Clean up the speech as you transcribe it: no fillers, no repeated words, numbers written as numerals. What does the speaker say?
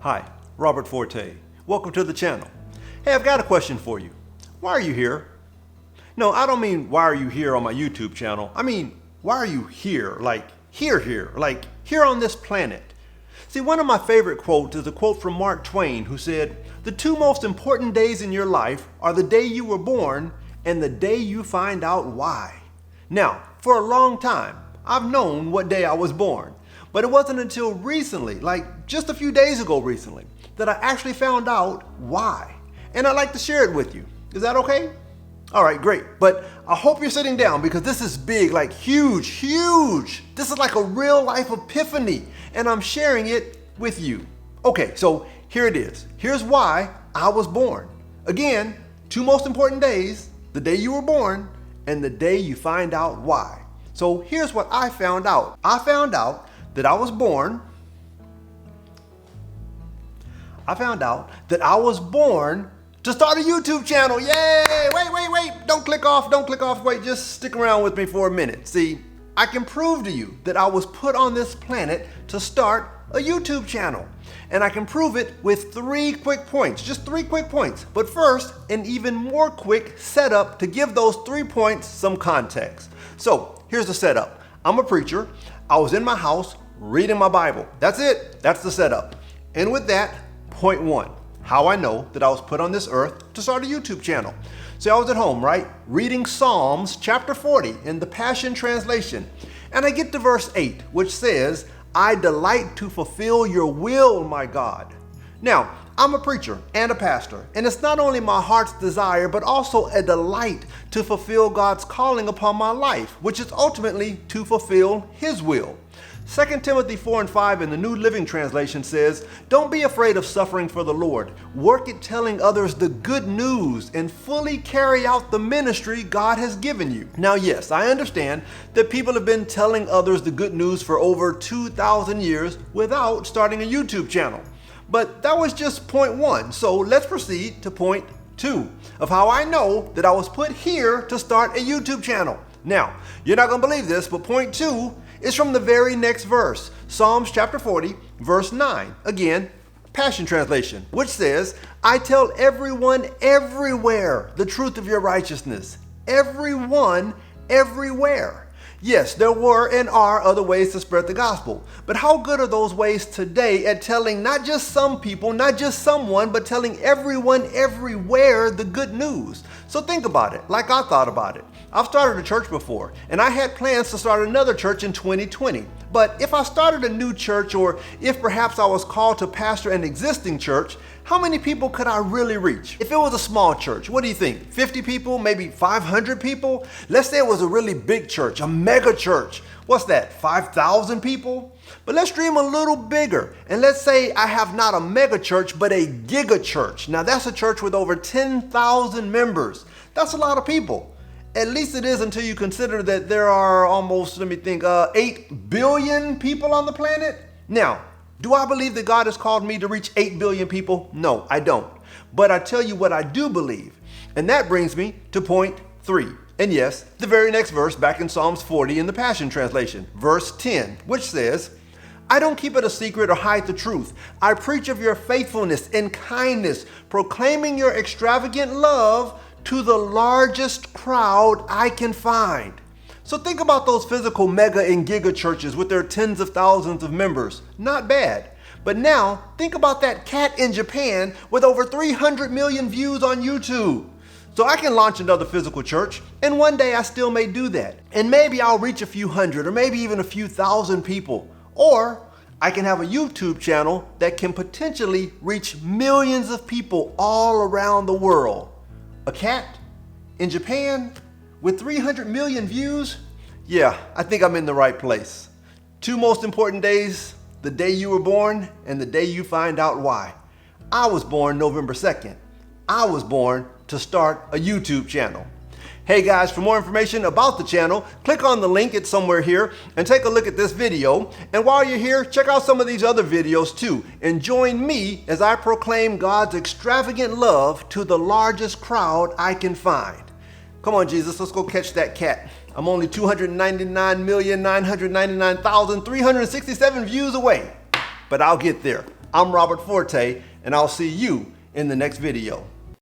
Hi, Robert Forte. Welcome to the channel. Hey, I've got a question for you. Why are you here? No, I don't mean why are you here on my YouTube channel. I mean, why are you here? Like here, like here on this planet. See, one of my favorite quotes is a quote from Mark Twain, who said, "The two most important days in your life are the day you were born and the day you find out why." Now, for a long time, I've known what day I was born, but it wasn't until recently, like just a few days ago recently, that I actually found out why. And I'd like to share it with you. Is that okay? All right, great. But I hope you're sitting down because this is big, like huge. This is like a real life epiphany, and I'm sharing it with you. Okay, so here it is. Here's why I was born. Again, two most important days, the day you were born and the day you find out why. So here's what I found out. I found out that I was born to start a YouTube channel. Yay! Wait. Don't click off. Wait, just stick around with me for a minute. See, I can prove to you that I was put on this planet to start a YouTube channel. And I can prove it with three quick points, just 3 quick points. But first, an even more quick setup to give those 3 points some context. So here's the setup. I'm a preacher. I was in my house reading my Bible. That's it. That's the setup. And with that, point 1, how I know that I was put on this earth to start a YouTube channel. So I was at home, right? Reading Psalms chapter 40 in the Passion Translation. And I get to verse 8, which says, "I delight to fulfill your will, my God." Now, I'm a preacher and a pastor, and it's not only my heart's desire, but also a delight to fulfill God's calling upon my life, which is ultimately to fulfill His will. 2 Timothy 4:5 in the New Living Translation says, "Don't be afraid of suffering for the Lord. Work at telling others the good news and fully carry out the ministry God has given you." Now, yes, I understand that people have been telling others the good news for over 2,000 years without starting a YouTube channel. But that was just point 1. So let's proceed to point 2 of how I know that I was put here to start a YouTube channel. Now, you're not going to believe this, but point 2 is from the very next verse, Psalms chapter 40, verse 9. Again, Passion Translation, which says, "I tell everyone everywhere the truth of your righteousness." Everyone, everywhere. Yes, there were and are other ways to spread the gospel. But how good are those ways today at telling not just some people, not just someone, but telling everyone everywhere the good news? So think about it, like I thought about it. I've started a church before, and I had plans to start another church in 2020. But if I started a new church, or if perhaps I was called to pastor an existing church, how many people could I really reach? If it was a small church, what do you think? 50 people, maybe 500 people? Let's say it was a really big church, a mega church. What's that, 5,000 people? But let's dream a little bigger. And let's say I have not a mega church, but a giga church. Now that's a church with over 10,000 members. That's a lot of people. At least it is until you consider that there are almost, 8 billion people on the planet. Now, do I believe that God has called me to reach 8 billion people? No, I don't. But I tell you what I do believe. And that brings me to point 3. And yes, the very next verse back in Psalms 40 in the Passion Translation, verse 10, which says, "I don't keep it a secret or hide the truth. I preach of your faithfulness and kindness, proclaiming your extravagant love to the largest crowd I can find." So think about those physical mega and giga churches with their tens of thousands of members. Not bad. But now think about that cat in Japan with over 300 million views on YouTube. So I can launch another physical church, and one day I still may do that. And maybe I'll reach a few hundred or maybe even a few thousand people. Or I can have a YouTube channel that can potentially reach millions of people all around the world. A cat in Japan with 300 million views? Yeah, I think I'm in the right place. 2 most important days, the day you were born and the day you find out why. I was born November 2nd. I was born to start a YouTube channel. Hey guys, for more information about the channel, click on the link, it's somewhere here, and take a look at this video. And while you're here, check out some of these other videos too, and join me as I proclaim God's extravagant love to the largest crowd I can find. Come on, Jesus, let's go catch that cat. I'm only 299,999,367 views away, but I'll get there. I'm Robert Forte, and I'll see you in the next video.